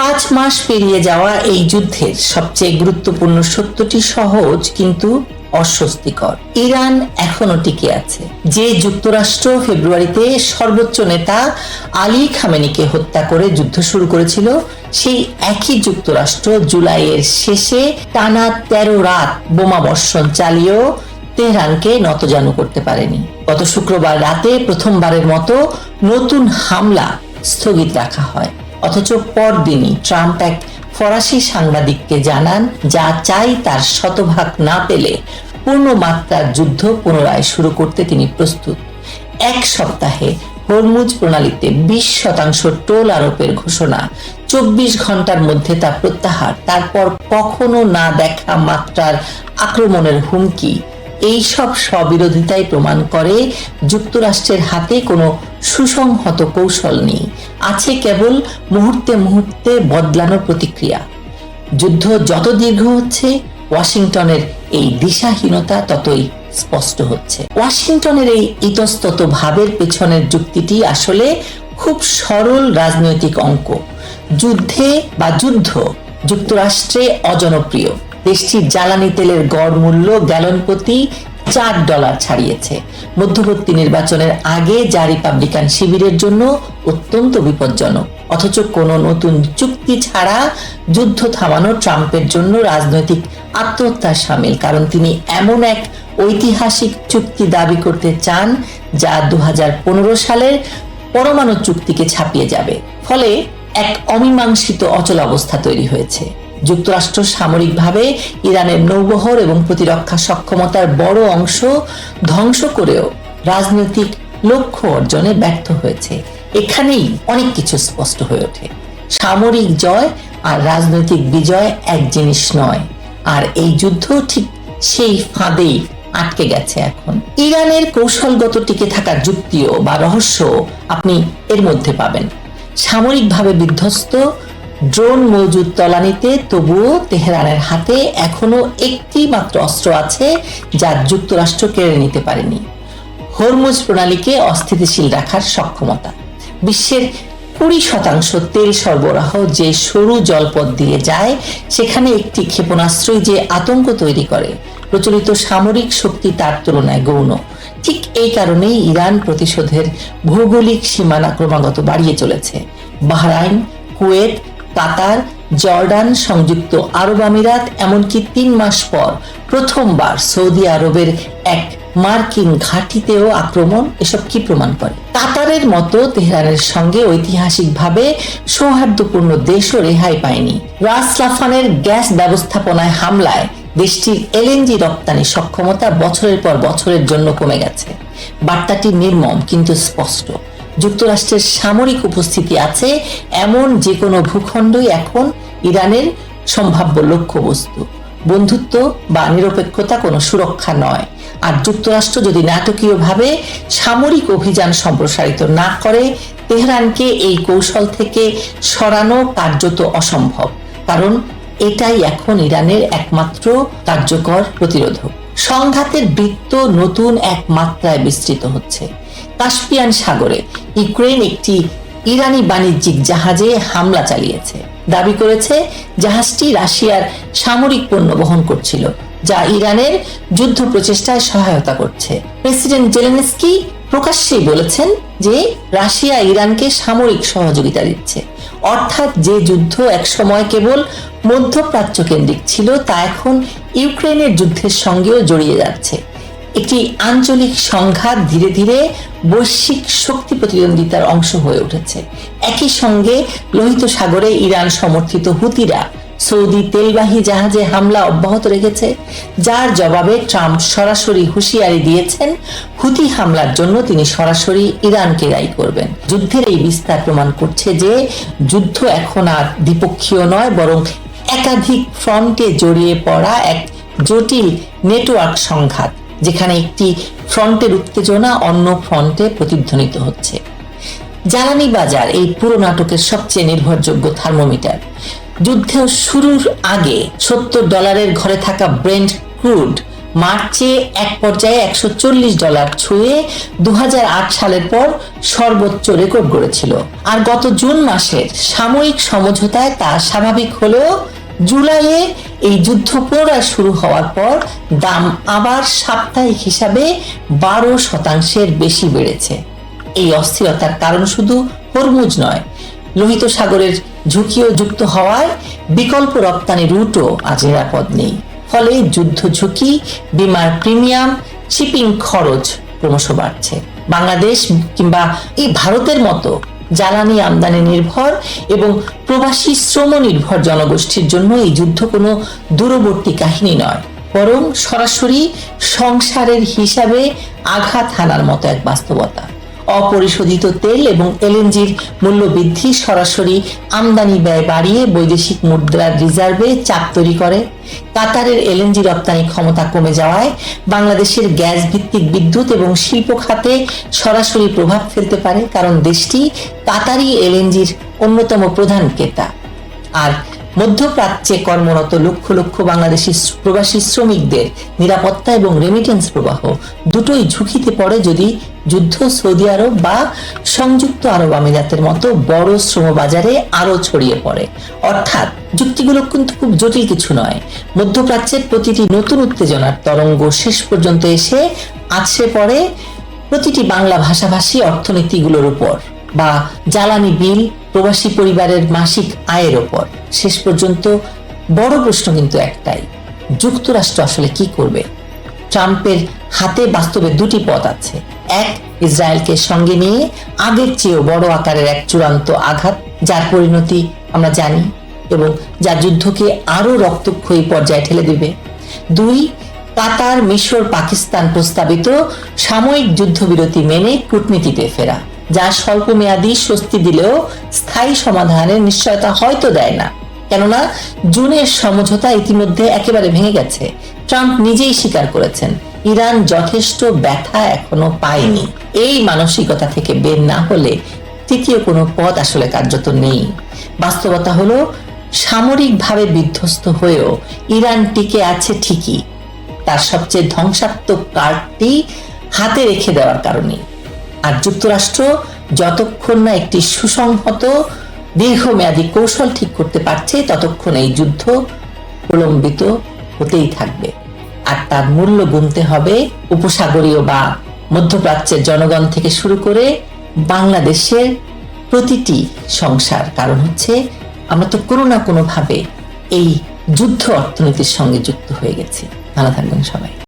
5 মাস পেরিয়ে যাওয়া এই যুদ্ধের সবচেয়ে গুরুত্বপূর্ণ সত্যটি সহজ কিন্তু অস্বস্তিকর। ইরান এখনো টিকে আছে। যে যুক্তরাষ্ট্র ফেব্রুয়ারিতে সর্বোচ্চ নেতা আলী খামেনিকে হত্যা করে যুদ্ধ শুরু করেছিল, সেই একই যুক্তরাষ্ট্র জুলাইয়ের শেষে টানা 13 রাত বোমা বর্ষণ চালিয়েও তেহরানকে নতজানু করতে পারেনি। গত শুক্রবার রাতে প্রথমবারের মতো নতুন হামলা স্থগিত রাখা হয়, অথচ পরদিনই ট্রাম্প এক ফরাসি সাংবাদিককে জানান, যা চাই তার শতভাগ না পেলে পূর্ণ মাত্রার যুদ্ধ পুনরায় শুরু করতে তিনি প্রস্তুত। এক সপ্তাহে হরমুজ প্রণালীতে 20% টোল আরোপের ঘোষণা, 24 ঘন্টার মধ্যে তা প্রত্যাহার, তারপর কখনো না দেখা মাত্রার আক্রমণের হুমকি, এই সব স্ববিরোধিতাই প্রমাণ করে যুক্তরাষ্ট্রের হাতে কোনো সুসংহত কৌশল নেই। আছে কেবল মুহূর্তে মুহূর্তে বদলানো প্রতিক্রিয়া। যুদ্ধ যত দীর্ঘ হচ্ছে, ওয়াশিংটনের এই দিশাহীনতা ততই স্পষ্ট হচ্ছে। ওয়াশিংটনের এই ইতস্তত ভাবের পেছনের যুক্তিটি আসলে খুব সরল রাজনৈতিক অঙ্ক। যুদ্ধ যুক্তরাষ্ট্রে অজনপ্রিয়। দেশটির জ্বালানি তেলের গড় মূল্য গ্যালন প্রতি $4 ছাড়িয়েছে। মধ্যবর্তী নির্বাচনের আগে যা রিপাবলিকান শিবিরের জন্য অত্যন্ত বিপজ্জনক। অথচ কোনো নতুন চুক্তি ছাড়া যুদ্ধ থামানো ট্রাম্পের জন্য রাজনৈতিক আত্মহত্যার শামিল, কারণ তিনি এমন এক ঐতিহাসিক চুক্তি দাবি করতে চান যা 2015 সালের পরমাণু চুক্তিকে ছাপিয়ে যাবে। ফলে এক অমীমাংসিত অচলাবস্থা তৈরি হয়েছে। যুক্তরাষ্ট্র সামরিকভাবে ইরানের নৌবহর এবং প্রতিরক্ষা সক্ষমতার বড় অংশ ধ্বংস করেও রাজনৈতিক লক্ষ্য অর্জনে ব্যর্থ হয়েছে। এখানেই অনেক কিছু স্পষ্ট হয়ে ওঠে। সামরিক জয় আর রাজনৈতিক বিজয় এক জিনিস নয়, আর এই যুদ্ধ ঠিক সেই ফাঁদেই আটকে গেছে এখন। ইরানের কৌশলগত টিকে থাকার যুক্তিও বা রহস্য আপনি এর মধ্যে পাবেন। সামরিকভাবে বিধ্বস্ত, ড্রোন মজুদ তলানিতে, তবুও তেহরানের হাতে এখনো একটি মাত্র অস্ত্র আছে যা যুক্তরাষ্ট্র কেড়ে নিতে পারেনি: হরমুজ প্রণালীকে অস্থিতিশীল রাখার সক্ষমতা। বিশ্বের 20% তেল সরবরাহ যে সরু জলপথ দিয়ে যায়, সেখানে একটি ক্ষেপণাস্ত্রই যে আতঙ্ক তৈরি করে, প্রচলিত সামরিক শক্তি তার তুলনায় গৌণ। ঠিক এই কারণেই ইরান প্রতিশোধের ভৌগোলিক সীমানা ক্রমাগত বাড়িয়ে চলেছে। বাহরাইন, কুয়েত, কাতার, জর্ডান, সংযুক্ত আরব আমিরাত, এমনকি 3 মাস পর প্রথমবার সৌদি আরবের এক মার্কিন ঘাঁটিতেও আক্রমণ। এসব কি প্রমাণ করে? কাতারের মতো তেহরানের সঙ্গে ঐতিহাসিকভাবে সৌহার্দ্যপূর্ণ দেশও রেহাই পায়নি। রাস লাফানের গ্যাস ব্যবস্থাপনায় হামলায় দেশটির এলএনজি রপ্তানি সক্ষমতা বছরের পর বছরের জন্য কমে গেছে। বার্তাটি নির্মম কিন্তু স্পষ্ট। যুক্তরাষ্ট্রের সামরিক উপস্থিতি আছে এমন যে কোনো ভূখণ্ডই এখন ইরানের সম্ভাব্য লক্ষ্যবস্তু। বন্ধুত্ব বা নিরপেক্ষতা কোনো সুরক্ষা নয়। আর যুক্তরাষ্ট্র যদি নাটকীয়ভাবে সামরিক অভিযান সম্প্রসারিত না করে, তেহরানকে এই কৌশল থেকে সরানো কার্যত অসম্ভব, কারণ এটাই এখন ইরানের একমাত্র কার্যকর প্রতিরোধক। সংঘাতের বৃত্ত নতুন এক মাত্রায় বিস্তৃত হচ্ছে। কাস্পিয়ান সাগরে ইউক্রেন একটি ইরানি বাণিজ্যিক জাহাজে হামলা চালিয়েছে। দাবি করেছে জাহাজটি রাশিয়ার সামরিক পণ্য বহন করছিল, যা ইরানের যুদ্ধ প্রচেষ্টায় সহায়তা করছে। প্রেসিডেন্ট জেলেনস্কি প্রকাশ্যেই বলেছেন যে রাশিয়া ইরানকে সামরিক সহযোগিতা দিচ্ছে। অর্থাৎ যে যুদ্ধ একসময় কেবল মধ্যপ্রাচ্য কেন্দ্রিক ছিল, তা এখন ইউক্রেনের যুদ্ধের সঙ্গেও জড়িয়ে যাচ্ছে। একটি আঞ্চলিক সংঘাত ধীরে ধীরে বৈশ্বিক শক্তি প্রতিদ্বন্দ্বিতার অংশ হয়ে উঠেছে। একই সঙ্গে লোহিত সাগরে ইরান সমর্থিত হুতিরা সৌদি তেলবাহী জাহাজে হামলা অব্যাহত রেখেছে, যার জবাবে ট্রাম্প সরাসরি হুঁশিয়ারি দিয়েছেন হুতি হামলার জন্য তিনি সরাসরি ইরানকে দায়ী করবেন। যুদ্ধের এই বিস্তার প্রমাণ করছে যে যুদ্ধ এখন আর দ্বিপক্ষীয় নয়, বরং একাধিক ফ্রন্টে জড়িয়ে পড়া এক জটিল নেটওয়ার্ক সংঘাত, যেখানে একটি ফ্রন্টের উত্তেজনা অন্য ফ্রন্টে প্রতিধ্বনিত হচ্ছে। জ্বালানি বাজার এই পুরো নাটকের সবচেয়ে নির্ভরযোগ্য থার্মোমিটার। যুদ্ধ শুরুর আগে $70 ঘরে থাকা ব্রেন্ট ক্রুড মার্চে এক পর্যায়ে $140 ছুঁয়ে 2008 সালের পর সর্বোচ্চ রেকর্ড গড়েছিল। আর গত জুন মাসের সাময়িক সমঝোতায় তা স্বাভাবিক হলেও জুলাইয়ে এই যুদ্ধ পুনরায় শুরু হওয়ার পর দাম আবার সাপ্তাহিক হিসাবে 12% বেশি বেড়েছে। এই অস্থিরতার কারণ শুধু হরমুজ নয়, লোহিত সাগরের ঝুঁকিও যুক্ত হওয়ায় বিকল্প রপ্তানি রুটও আজ নিরাপদ নেই। ফলে যুদ্ধ ঝুঁকি, বিমার প্রিমিয়াম, শিপিং খরচ ক্রমশ বাড়ছে। বাংলাদেশ কিংবা এই ভারতের মতো জ্বালানি আমদানি নির্ভর এবং প্রবাসী শ্রম নির্ভর জনগোষ্ঠীর জন্য এই যুদ্ধ কোনো দূরবর্তী কাহিনী নয়, বরং সরাসরি সংসারের হিসাবে আঘাত হানার মতো এক বাস্তবতা। অপরিশোধিত তেল এবং এলএনজির মূল্য বৃদ্ধি সরাসরি আমদানি ব্যয় বাড়িয়ে বৈদেশিক মুদ্রার রিজার্ভে চাপ তৈরি করে। কাতারের এলএনজি রপ্তানি ক্ষমতা কমে যাওয়ায় বাংলাদেশের গ্যাস ভিত্তিক বিদ্যুৎ এবং শিল্প খাতে সরাসরি প্রভাব ফেলতে পারে, কারণ দেশটি কাতারি এলএনজির অন্যতম প্রধান ক্রেতা। আর মধ্যপ্রাচ্যে কর্মরত লক্ষ লক্ষ বাংলাদেশি প্রবাসী শ্রমিকদের নিরাপত্তা এবং রেমিটেন্স প্রবাহ দুটোই ঝুঁকিতে পড়ে যদি যুদ্ধ সৌদি আরব বা সংযুক্ত আরব আমিরাতের মতো বড় শ্রমবাজারে আরো ছড়িয়ে পড়ে। অর্থাৎ যুক্তিগুলো কিন্তু খুব জটিল কিছু নয়। মধ্যপ্রাচ্যের প্রতিটি নতুন উত্তেজনার তরঙ্গ শেষ পর্যন্ত এসে আছড়ে পড়ে প্রতিটি বাংলা ভাষাভাষী অর্থনীতিগুলোর উপর, বা জ্বালানি বিল, প্রবাসী পরিবারের মাসিক আয়ের ওপর। শেষ পর্যন্ত বড় প্রশ্ন কিন্তু একটাই, যুক্তরাষ্ট্র আসলে কি করবে? ট্রাম্পের হাতে বাস্তবে দুটি পথ আছে। এক, ইসরায়েলকে সঙ্গে নিয়ে আগের চেয়েও বড় আকারের এক চূড়ান্ত আঘাত, যার পরিণতি আমরা জানি এবং যা যুদ্ধকে আরো রক্তক্ষয়ী পর্যায়ে ঠেলে দেবে। দুই, কাতার, মিশর, পাকিস্তান প্রস্তাবিত সাময়িক যুদ্ধবিরতি মেনে কূটনীতিতে ফেরা, যা স্বল্প মেয়াদী স্বস্তি দিলেও স্থায়ী সমাধানের নিশ্চয়তা হয়তো দেয় না। কেননা জুনের সমঝোতা ইতিমধ্যে একেবারে ভেঙে গেছে। ট্রাম্প নিজেই স্বীকার করেছেন ইরান যথেষ্ট ব্যথা এখনো পায়নি। এই মানসিকতা থেকে বের না হলে তৃতীয় কোনো পথ আসলে কার্যত নেই। বাস্তবতা হলো সামরিকভাবে বিধ্বস্ত হয়েও ইরান টিকে আছে ঠিকই, তার সবচেয়ে ধ্বংসাত্মক কার্ডটি হাতে রেখে দেওয়ার কারণে। আর যুক্তরাষ্ট্র যতক্ষণ না একটি সুসংহত দীর্ঘমেয়াদী কৌশল ঠিক করতে পারছে, ততক্ষণ এই যুদ্ধ প্রলম্বিত হতেই থাকবে। আর তার মূল্য গুনতে হবে উপসাগরীয় বা মধ্যপ্রাচ্যের জনগণ থেকে শুরু করে বাংলাদেশের প্রতিটি সংসার। কারণ হচ্ছে আমরা তো কোনো না কোনো ভাবে এই যুদ্ধ অর্থনীতির সঙ্গে যুক্ত হয়ে গেছি। ভালো থাকবেন সবাই।